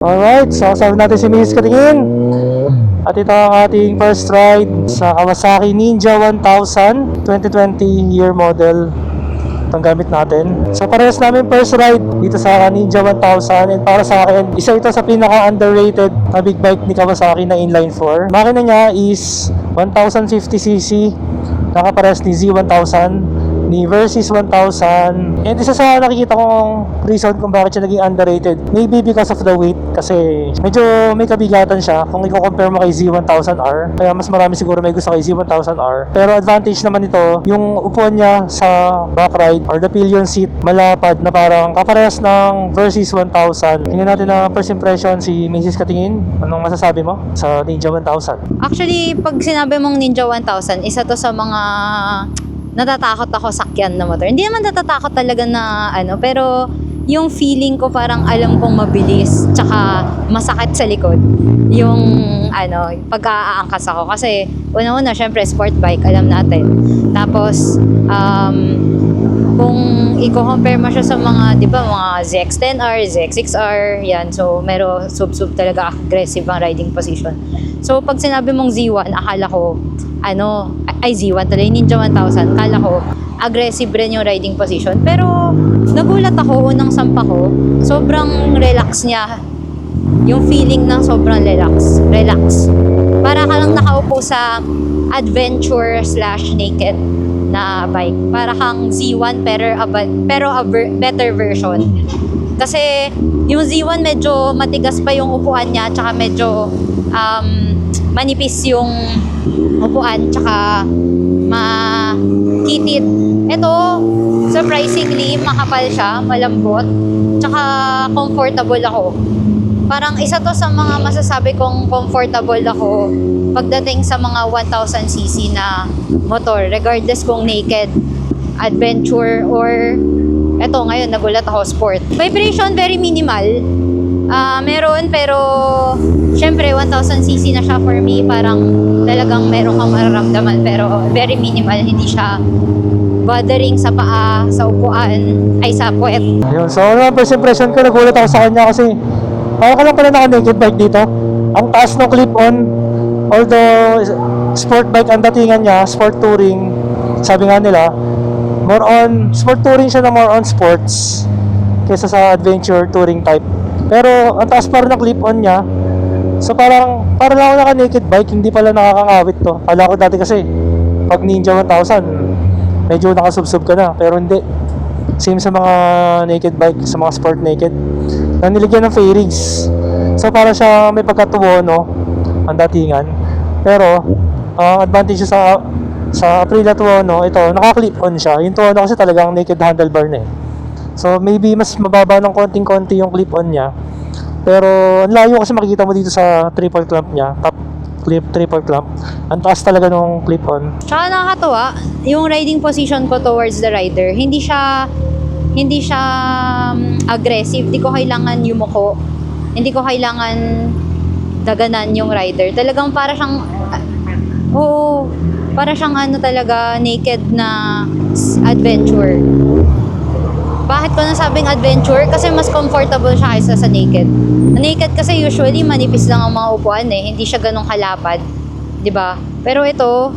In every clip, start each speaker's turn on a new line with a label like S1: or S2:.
S1: Alright, so kasama natin si Mrs. Katingin. At ito ang ating first ride sa Kawasaki Ninja 1000 2020 year model. Itong gamit natin. So parehas namin first ride dito sa Ninja 1000. And para sa akin, isa ito sa pinaka-underrated na big bike ni Kawasaki na inline 4. Makina niya is 1050cc. Nakaparehas ni Z1000, ni Versys 1000. And isa sa nakikita kong reason kung bakit siya naging underrated, maybe because of the weight, kasi medyo may kabigatan siya kung i-compare mo kay Z1000R. Kaya mas marami siguro may gusto kay Z1000R. Pero advantage naman ito, yung upuan niya sa back ride or the pillion seat, malapad na parang kaparehas ng Versys 1000. Tingnan natin na first impression si Mrs. Katingin. Anong masasabi mo sa Ninja 1000?
S2: Actually, pag sinabi mong Ninja 1000, isa to sa mga natatakot ako sakyan na motor. Hindi naman natatakot talaga na pero yung feeling ko parang alam kong mabilis tsaka masakit sa likod. Yung pag-aangkas ako. Kasi una-una, syempre sport bike, alam natin. Tapos, kung i-compare mo siya sa mga, di ba, mga ZX-10R, ZX6R, yan. So, meron sub-sub talaga aggressive ang riding position. So, pag sinabi mong Z1, akala ko, Z1 tuloy, Ninja 1000, akala ko, aggressive rin yung riding position. Pero, nagulat ako, unang sampa ko, sobrang relax niya. Yung feeling ng sobrang relax. Para ka lang nakaupo sa adventure/naked na bike. Para kang Z1 pero a better version. Kasi yung Z1 medyo matigas pa yung upuan niya, tsaka medyo manipis yung upuan, tsaka makitid. Ito, surprisingly, makapal siya, malambot, tsaka comfortable ako. Parang isa to sa mga masasabi kong comfortable ako pagdating sa mga 1000cc na motor, regardless kung naked, adventure, or eto ngayon nagulat ako, sport. Vibration very minimal. Meron, pero syempre 1000cc na siya for me, parang talagang meron kang mararamdaman, pero very minimal, hindi siya bothering sa paa, sa upuan, ay sa puwet.
S1: Ayun, so first impression ko, nagulat ako sa kanya kasi parang ka lang pala naka-naked bike dito. Ang taas ng clip-on, although sport bike ang datingan niya, sport touring, sabi nga nila, more on, sport touring siya na more on sports kaysa sa adventure touring type. Pero ang taas pa rin ng clip-on niya. So parang lang ako naka-naked bike, hindi pala nakakangawit to. Kala ko dati kasi pag Ninja 1000 medyo nakasubsob ka na, pero hindi. Same sa mga naked bike, sa mga sport naked, na niligyan ng fairings. So para siya may pagkatubo, no, ang datingan. Pero ang advantage sa Aprilia Tuono, ito naka-clip-on siya. Yung Tuono kasi talagang naked handlebar na eh. So maybe mas mababa ng konting-konti yung clip-on niya. Pero ang layo kasi makikita mo dito sa triple clamp niya, top clip triple clamp. Ang taas talaga ng clip-on.
S2: Tsaka nakakatuwa, yung riding position ko towards the rider, hindi siya aggressive. Hindi ko kailangan yumuko. Hindi ko kailangan daganan yung rider. Talagang para siyang para siyang talaga naked na adventure. Bakit ko nasabing adventure? Kasi mas comfortable siya kaysa sa naked. Naked kasi usually manipis lang ang mga upuan hindi siya ganun kalapad, 'di ba? Pero ito,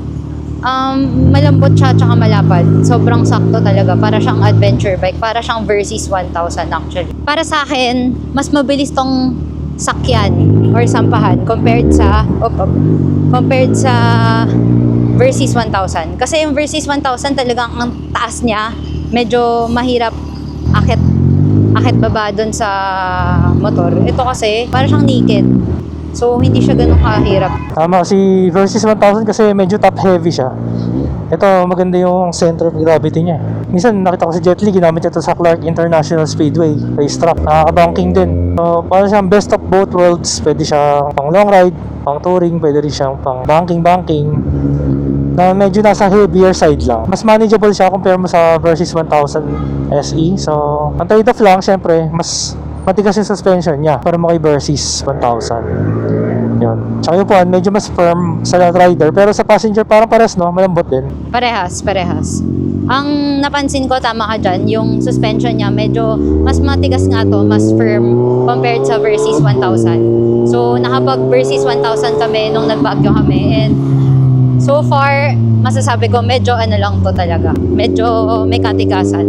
S2: malambot siya tsaka malapad. Sobrang sakto talaga. Para siyang adventure bike. Para siyang Versys 1000 actually. Para sa akin, mas mabilis tong sakyan or sampahan compared sa Versys 1000. Kasi yung Versys 1000 talagang ang taas niya, medyo mahirap akit baba doon sa motor. Ito kasi para siyang naked. So, hindi siya ganun kahirap.
S1: Tama, si Versys 1000 kasi medyo top heavy siya. Ito, maganda yung center of gravity niya. Minsan, nakita ko si Jet Li, ginamit ito sa Clark International Speedway racetrack. Nakaka-banking din. So, parang siyang best of both worlds. Pwede siya pang long ride, pang touring, pwede rin siyang pang banking. Na medyo nasa heavier side lang. Mas manageable siya compare mo sa Versys 1000 SE. So, ang trade-off lang, syempre, mas matigas yung suspension niya para mo kay Versys 1000. Yun. Tsaka yung puan, medyo mas firm sa rider. Pero sa passenger, parang pares, no? Malambot din.
S2: Parehas. Ang napansin ko, tama ka dyan, yung suspension niya, medyo mas matigas nga to, mas firm compared sa Versys 1000. So, nakapag Versys 1000 kami nung nagbagyo kami. And so far, masasabi ko, medyo ano lang to talaga. Medyo may katigasan.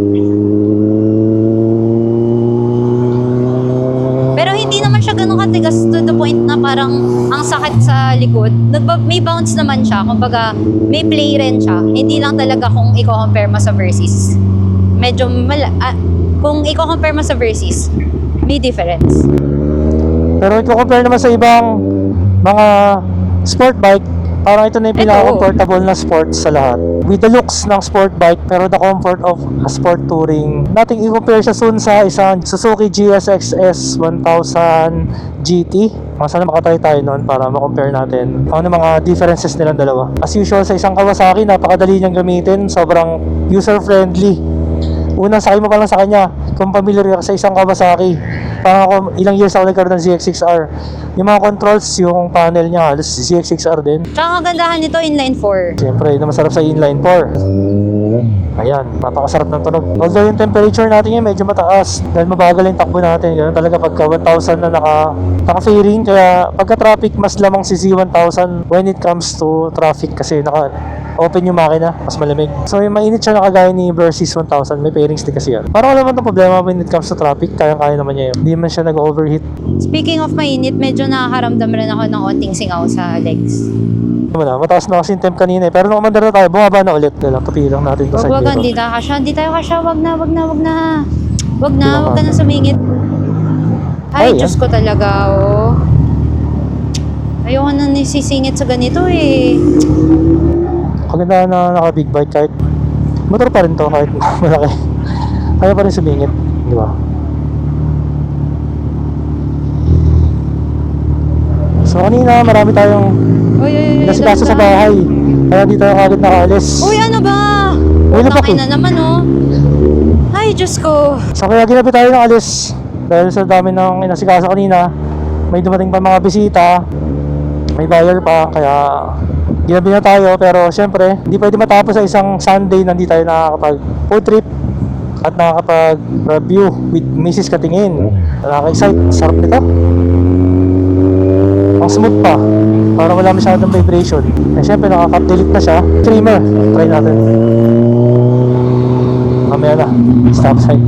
S2: Pero hindi naman siya ganun katigas to the point na parang ang sakit sa likod. May bounce naman siya. Kumbaga, may play rin siya. Hindi lang talaga kung i-compare mo sa Versys. Medyo kung i-compare mo sa Versys, may difference.
S1: Pero i-compare naman sa ibang mga sport bike, parang ito na yung pinaka-comfortable na sport sa lahat. With the looks ng sport bike, pero the comfort of a sport touring. Nating i-compare siya soon sa isang Suzuki GSX-S 1000 GT. Sana makatry tayo nun para ma-compare natin ano mga differences nilang dalawa. As usual, sa isang Kawasaki, napakadali niyang gamitin. Sobrang user-friendly. Unang sakay mo pa lang sa kanya, kung familiar ka sa isang Kawasaki. Parang ako, ilang years ako nagkaroon ng ZX6R. Yung mga controls, yung panel niya, halos ZX6R din.
S2: Tsaka kagandahan nito, inline 4.
S1: Siyempre, yun na masarap sa inline 4. Ayan, napakasarap ng tunog. Although yung temperature natin ngayon medyo mataas dahil mabagal yung takbo natin. Ganun talaga pagka 1,000 na naka-fairing. Kaya pagka traffic, mas lamang si Z1000 when it comes to traffic kasi open yung makina, mas malamig. So yung mainit siya na kagaya ni Versys 1000, may pairings din kasi yan. Parang wala naman itong problema when it comes to traffic, kaya naman niya yun. Hindi man siya nag-overheat.
S2: Speaking of mainit, medyo nakakaramdam rin ako ng onting singaw sa legs.
S1: Mataas na kasi yung temp kanina eh. Pero nung umandar na tayo, bumaba na ulit. Tupi lang natin ito sa
S2: Wag,
S1: giro.
S2: hindi tayo kasya. Wag na. Wag ka na sumingit. Ay,
S1: Ay,
S2: Diyos ko talaga, oh. Ayoko na nisisingit sa ganito eh.
S1: Kaganda na naka-big bike kahit motor pa rin to kahit malaki. Kaya pa rin sumingit, di ba? So kanina marami tayong nasikaso sa bahay. Kaya di tayo kagad nakaalis.
S2: Uy, ano ba?
S1: Uy, napak
S2: na naman, oh. Ay, Diyos ko.
S1: So kaya ginabi tayo ng alis. Dahil sa dami ng inasikaso kanina, may dumating pa mga bisita, may buyer pa, kaya ginabi na tayo. Pero syempre, hindi pwede matapos sa isang Sunday na hindi tayo nakakapag food trip at nakakapag review with Mrs. Katingin. Nakaka-excite, sarap nito. Ang smooth pa, para wala masyadong vibration. Eh syempre, nakaka-cut delete na siya. Trimmer, try natin. Mamaya na, stop sign.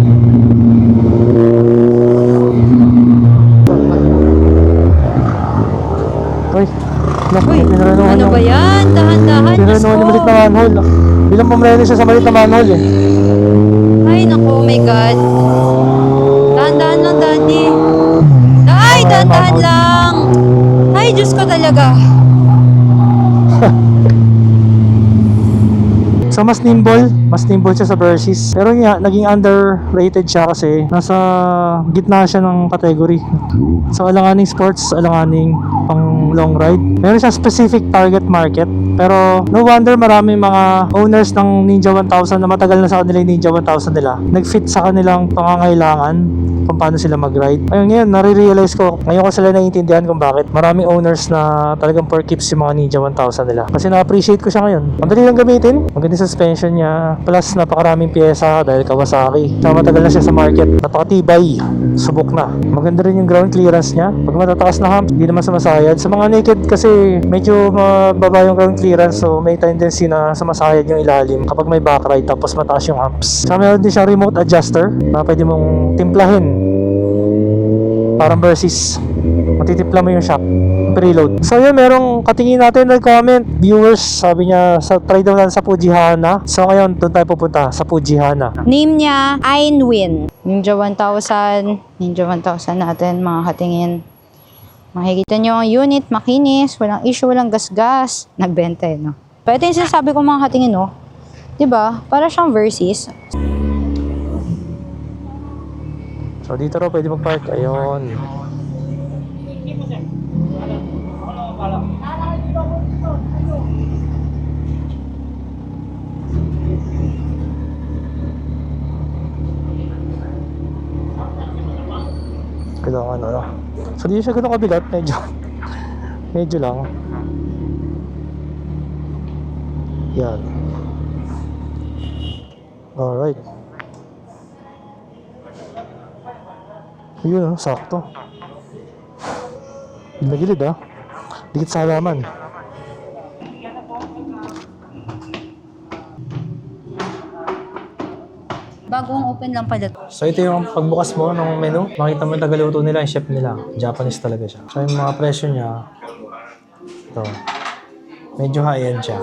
S1: Uy,
S2: Ano ba yan? Dahan-dahan, Diyos
S1: Pinrenuhan yung malit na
S2: ko.
S1: manhole. Bilang pumreno siya sa malit na manhole eh.
S2: Ay, naku, oh my God. Dahan-dahan lang, Daddy. Ay, dahan-dahan lang. Ay, Diyos ko talaga.
S1: So mas nimble siya sa Versys. Pero nga, naging underrated siya kasi nasa gitna siya ng category. So alanganing sports, alanganing pang long ride. Meron siya specific target market. Pero no wonder marami mga owners ng Ninja 1000 na matagal na sa kanila yung Ninja 1000 nila. Nag-fit sa kanilang pangangailangan kung paano sila mag-ride. Ayun, ngayon, nare-realize ko, ngayon ko sila naiintindihan kung bakit maraming owners na talagang per keeps yung mga Ninja 1000 nila. Kasi na-appreciate ko siya ngayon. Ang dali lang gamitin, maganda suspension niya, plus napakaraming pyesa dahil Kawasaki. Saka matagal na siya sa market, napakatibay, subok na. Maganda rin yung ground clearance niya. Pag matataas na hump, hindi naman sumasayad. Sa mga naked kasi medyo mababa yung ground clearance, so may tendency na sumasayad yung ilalim kapag may back ride tapos mataas yung humps. Saka meron din siya remote adjuster na pwede mong timplahin. Parang Versys, matitimpla mo yung shock preload. So yun, merong katingin natin nag-comment, viewers, sabi niya try daw natin sa Fujihana. So ngayon doon tayo pupunta sa Fujihana.
S2: Name niya, Einwin. Ninja 1000 natin, mga katingin. Makikita nyo ang unit, makinis, walang issue, walang gasgas. Nagbenta no? Pero ito yung sinasabi ko, mga katingin, no? Diba? Para siyang Versys.
S1: So dito raw pwede mag-park. Ayun. Kailangan ano. So di siya ganun kabigat. Medyo lang. Yan. Alright. Ayun, sakto. Gilid ah. Dikit sa halaman.
S2: Bagong open lang pala.
S1: So ito yung pagbukas mo ng menu, makita mo yung tagaluto nila, yung chef nila. Japanese talaga siya. So yung mga presyo niya, ito. Medyo high-end siya.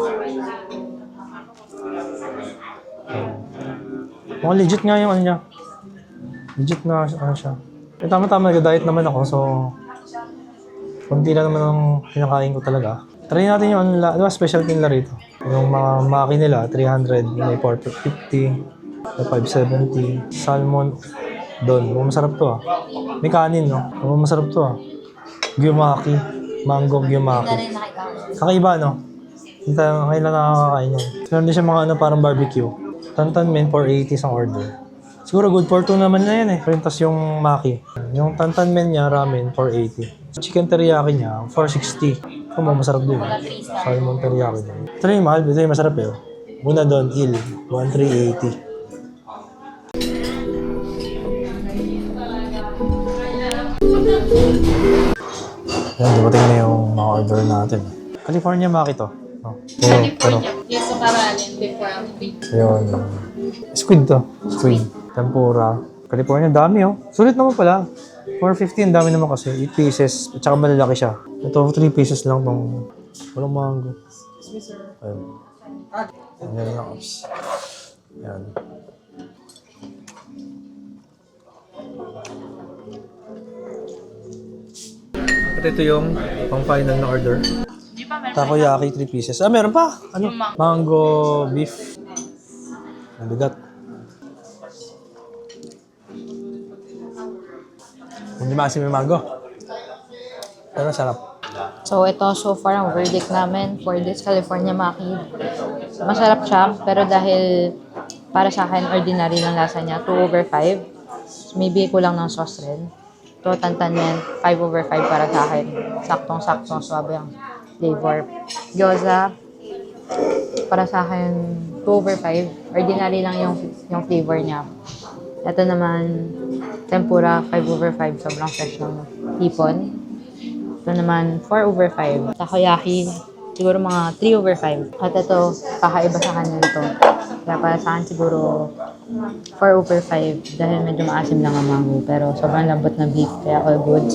S1: Mukhang legit nga yung ano niya. Legit na ano siya. Eh, tama-tama, nag-diet naman ako, so kunti lang naman ang pinakain ko talaga. Try natin yung ano nila, diba specialty nila rito. Yung mga maki nila, 300, may 450. 570, salmon doon. Masarap to ah. May kanin no. Masarap to ah. Gyumaki, mango gyumaki. Kakaiba no. Hindi tayo kailan nakakakain yan. Meron din siya mga ano parang barbecue. Tantan men 480 isang order. Siguro good for 2 naman na yan eh. Tapos yung maki. Yung tantan men niya ramen 480. Chicken teriyaki niya 460. Kung masarap din. Salmon teriyaki din. Ito yung mahal. Ito yung masarap eh. Muna doon, il. 1380. Yan, dumating na yung mga order natin. California Maki to. Oh.
S3: California. Yes, so karalin before ang big.
S1: Ayun. Squid to. Squid. Tempura. California, dami oh. Sulit naman pala. 450, ang dami naman kasi. 8 pieces. At saka malalaki siya. Ito, 3 pieces lang tong walang mango. Ayun. Ayan lang. Ayan. At ito yung pang-final na order.
S3: Di ba meron?
S1: Takoyaki, 3 pieces. Ah, meron pa. Ano? Mango beef. Ang bigat. Hindi maasim yung mango. Pero sarap.
S2: So ito so far ang verdict namin for this California Maki. Masarap siya pero dahil para sa akin ordinary lang lasa niya, 2/5. Maybe kulang ng sauce rin. Ito tantan yan, 5/5 para sa akin. Saktong-saktong swabe ang flavor. Gyoza, para sa akin 2/5. Ordinary lang yung flavor niya. Ito naman, tempura 5/5. Sobrang fresh ng hipon. Ito naman 4/5. Takoyaki, siguro mga 3/5. At ito, kakaiba sa kanya ito. Kaya para sa akin siguro 4/5 dahil medyo maasim lang ang mango. Pero sobrang lambot na beef, kaya all good.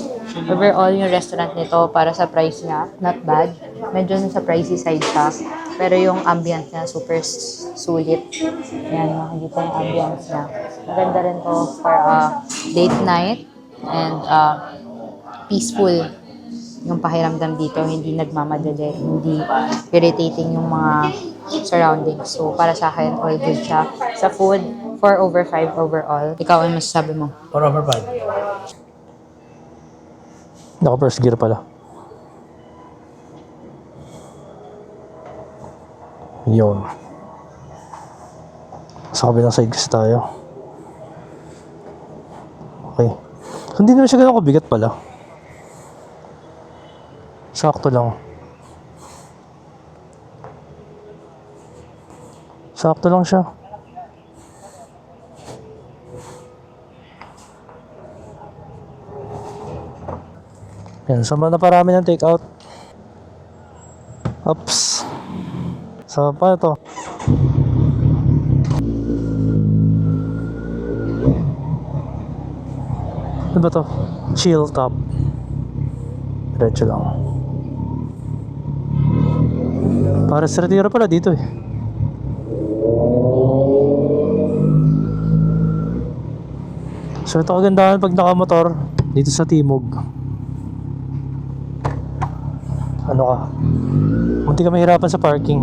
S2: Overall, yung restaurant nito para sa price niya, not bad. Medyo sa pricey side siya. Pero yung ambience niya, super sulit. Yan, makikita yung ambience niya. Maganda rin to for a date night and peaceful yung pakiramdam dito. Hindi nagmamadali, hindi irritating yung mga surroundings. So, para sa akin, all good siya. Sa food, 4/5 overall. Ikaw, ano masasabi mo?
S1: 4/5. Naka first gear pala. Yun. Sa kabilang side kasi tayo. Okay. Hindi naman siya ganun kabigat pala. Sakto lang. Sakto lang siya. Yan, sama na parami ng take out. Oops. So, paano to? Ano ba to? Chill top. Diretso lang. Para sa retiro pala dito eh. So ito kagandahan pag nakamotor dito sa Timog. Ano ka? Munti ka mahirapan sa parking.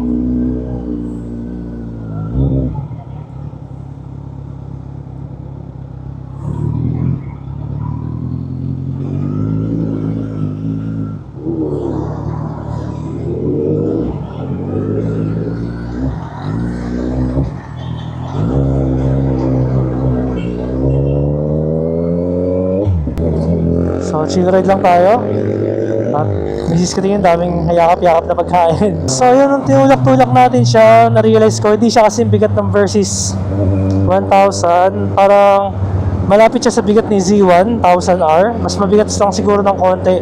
S1: So chill ride lang tayo. At misis ko din yung daming hayakap-yakap na pagkain. So yun, nung tinulak-tulak natin siya, na-realize ko, hindi siya kasing bigat ng Versys 1000. Parang malapit siya sa bigat ni Z1 1000R. Mas mabigat lang siguro ng konti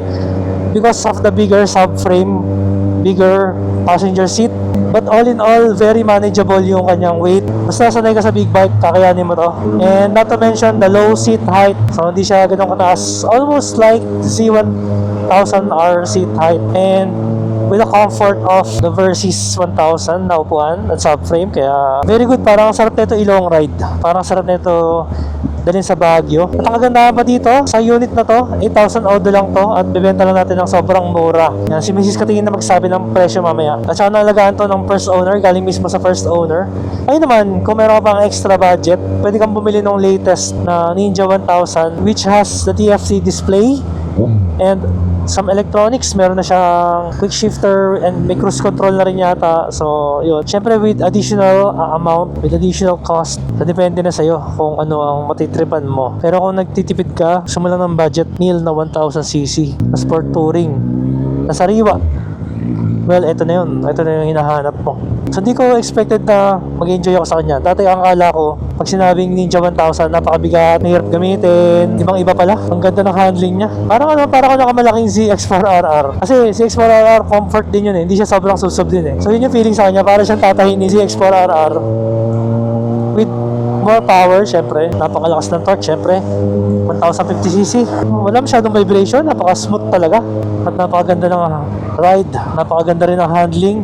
S1: because of the bigger subframe, bigger passenger seat. But all in all, very manageable yung kanyang weight. Basta sanay ka sa big bike, kakayanin mo to. And not to mention the low seat height. So hindi siya ganun kataas. Almost like Z1 1000R seat height. And with the comfort of the Versys 1000 na upuan at subframe. Kaya very good. Parang sarap nito i-long ride. Parang sarap nito dalhin sa Baguio. At ang kagandahan pa dito, sa unit na to, 8,000 auto lang to at bibenta lang natin ng sobrang mura. Yan, si Mrs. Katingin na magsabi ng presyo mamaya. At saka nalagaan to ng first owner, galing mismo sa first owner. Ay naman, kung meron ka pang extra budget, pwede kang bumili ng latest na Ninja 1000 which has the TFT display and some electronics. Meron na siyang quick shifter and may cruise control na rin yata. So, yun. Siyempre with additional amount, with additional cost. So, depende na sa'yo kung ano ang matitripan mo. Pero kung nagtitipid ka, gusto mo lang ng budget meal na 1000cc na sport touring na sariwa, well, ito na yun. Ito na yung hinahanap mo. So, hindi ko expected na mag-enjoy ako sa kanya. Dati ang akala ko, pag sinabing Ninja 1000, napakabigat, mahirap gamitin, ibang-iba pala. Ang ganda ng handling niya. Parang nakamalaking ZX4RR. Kasi ZX4RR, comfort din yun eh. Hindi siya sobrang susub din eh. So, yun yung feeling sa kanya. Parang siyang tatahin ni ZX4RR with more power, syempre. Napakalakas ng torque, syempre. 1050cc. Wala masyadong vibration. Napaka-smooth talaga. At napakaganda ng ride. Napakaganda rin ng handling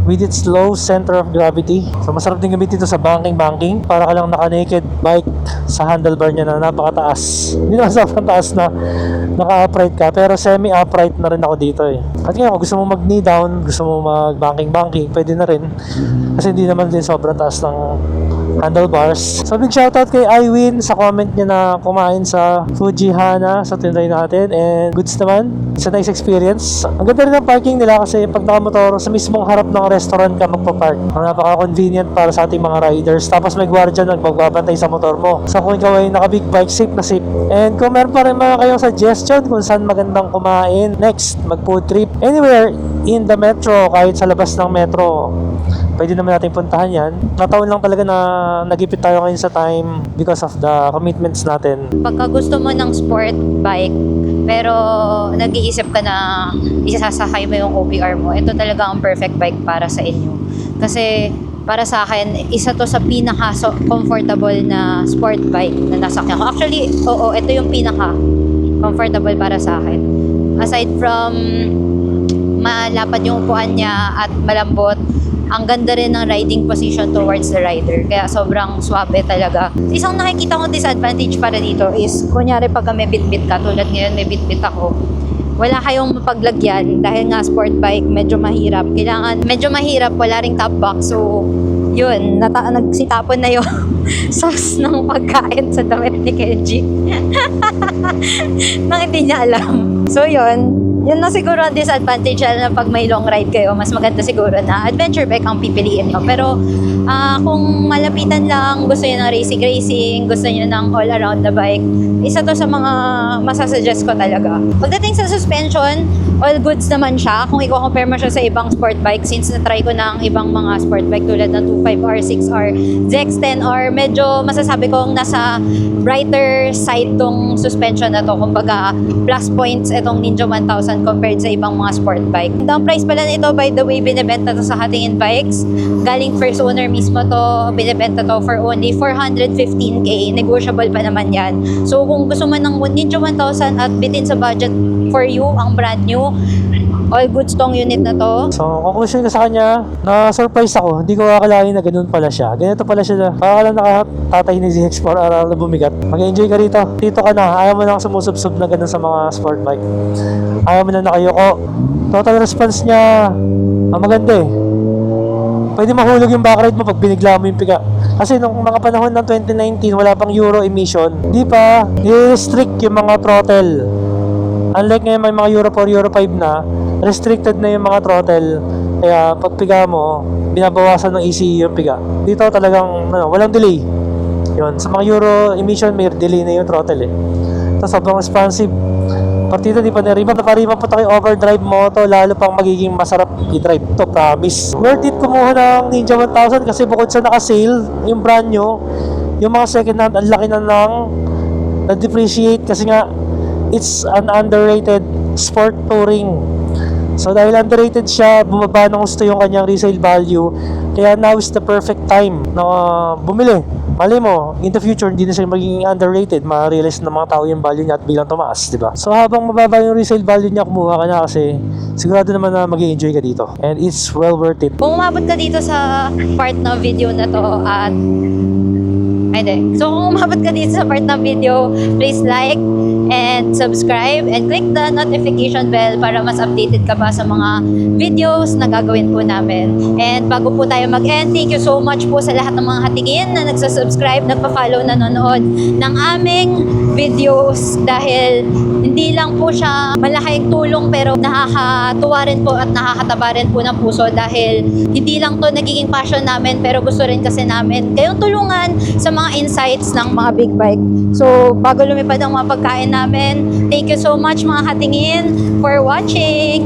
S1: with its low center of gravity. So masarap din gamitin ito sa banking. Para ka lang naka-naked bike sa handlebar niya na napakataas. Hindi naman sobrang taas na naka-upright ka, pero semi-upright na rin ako dito eh. At ngayon, kung gusto mo mag-knee down, gusto mo mag-banking, pwede na rin. Kasi hindi naman din sobrang taas ng handlebars. So big shoutout kay Iwin sa comment niya na kumain sa Fuji Hana sa tinry natin, and goods naman. It's a nice experience. Ang ganda rin ng parking nila kasi pag nakamotor sa mismong harap ng restaurant ka magpapark. Napaka-convenient para sa ating mga riders. Tapos may gwardiya na magbabantay sa motor mo. So kung ikaw ay naka-big bike, safe na safe. And kung meron pa rin mga kayong suggestion kung saan magandang kumain next, mag-food trip anywhere in the metro, kahit sa labas ng metro, pwede naman natin puntahan yan. Nataon lang talaga na nagipit tayo ngayon sa time because of the commitments natin.
S2: Pagka gusto mo ng sport bike, pero nag-iisip ka na isasakay mo yung OBR mo, ito talaga ang perfect bike para sa inyo. Kasi para sa akin, isa to sa pinaka-comfortable na sport bike na nasakyan ko. Actually, oo, ito yung pinaka-comfortable para sa akin. Aside from malapad yung upuan niya at malambot, ang ganda rin ng riding position towards the rider. Kaya sobrang swabe talaga. Isang nakikita kong disadvantage para dito is, kunyari pag may bitbit ka, tulad ngayon may bitbit ako, wala kayong mapaglagyan dahil nga sport bike, medyo mahirap. Medyo mahirap, wala ring top box. So, yun, nagsitapon na yung sauce ng pagkain sa damit ni Kenji. Nang hindi niya alam. So, yun na siguro ang disadvantage na pag may long ride kayo, mas maganda siguro na adventure bike ang pipiliin nyo. Pero kung malapitan lang, gusto nyo ng racing, gusto nyo ng all around the bike, isa to sa mga masasuggest ko talaga. Pagdating sa suspension, all goods naman siya. Kung i-compare mo siya sa ibang sport bike, since na-try ko na ang ibang mga sport bike tulad ng 25R, 6R, ZX10R, medyo masasabi kong nasa brighter side tong suspension na to. Kumbaga, plus points itong Ninja 1000 compared sa ibang mga sport bike. Ang price pala nito, by the way, binibenta to sa Hatingin Bikes. Galing first owner mismo to, binibenta to for only 415k. Negotiable pa naman yan. So, kung gusto mo ng Ninja 1000 at bitin sa budget for you, ang brand new, all goods tong unit na to.
S1: So, conclusion ko sa kanya, na-surprise ako. Hindi ko akalain na ganun pala siya. Ganito pala siya. Baka lang nakatatay ni ZX4RR na bumigat. Mag-enjoy ka rito. Dito ka na. Ayaw mo na sumusubsub na ganun sa mga sport bike. Ayaw mo na nakayoko. Total response niya, maganda eh. Pwede mahulog yung backride mo pag binigla mo yung piga. Kasi nung mga panahon ng 2019, wala pang Euro emission. Di pa, i-restrict yung mga throttle. Unlike ngayon may mga Euro 4, Euro 5 na, restricted na yung mga throttle. Kaya pag piga mo, binabawasan ng ECU yung piga. Dito talagang walang delay. Yun, sa mga Euro emission may delay na yung throttle eh. So sobrang responsive. Partida di pa na-remap. Napariman po tayo overdrive moto, lalo pang magiging masarap i-drive to, promise. Worth it kumuha ng Ninja 1000 kasi bukod sa naka-sale, yung brand new, yung mga second hand, ang laki na na-depreciate kasi nga, it's an underrated sport touring. So dahil underrated siya, bumaba ng gusto yung kanyang resale value. Kaya now is the perfect time na bumili. Mali mo, in the future, hindi na siya magiging underrated. Ma-realize ng mga tao yung value niya at bilang tumaas, di ba? So habang mababa yung resale value niya, kumuha ka na kasi sigurado naman na mag-i-enjoy ka dito. And it's well worth it.
S2: Kung umabot ka dito sa part ng video na to at So kung umabot ka dito sa part ng video, please like and subscribe and click the notification bell para mas updated ka pa sa mga videos na gagawin po namin. And bago po tayo mag-end, thank you so much po sa lahat ng mga hatingin na nagsasubscribe, nagpa-follow, nanonood ng aming videos dahil hindi lang po siya malaking tulong pero nakakatuwa rin po at nakakataba rin po ng puso dahil hindi lang to nagiging passion namin pero gusto rin kasi namin kayong tulungan sa mga insights ng mga big bike. So bago lumipad ang mga pagkain namin, thank you so much mga hatingin for watching!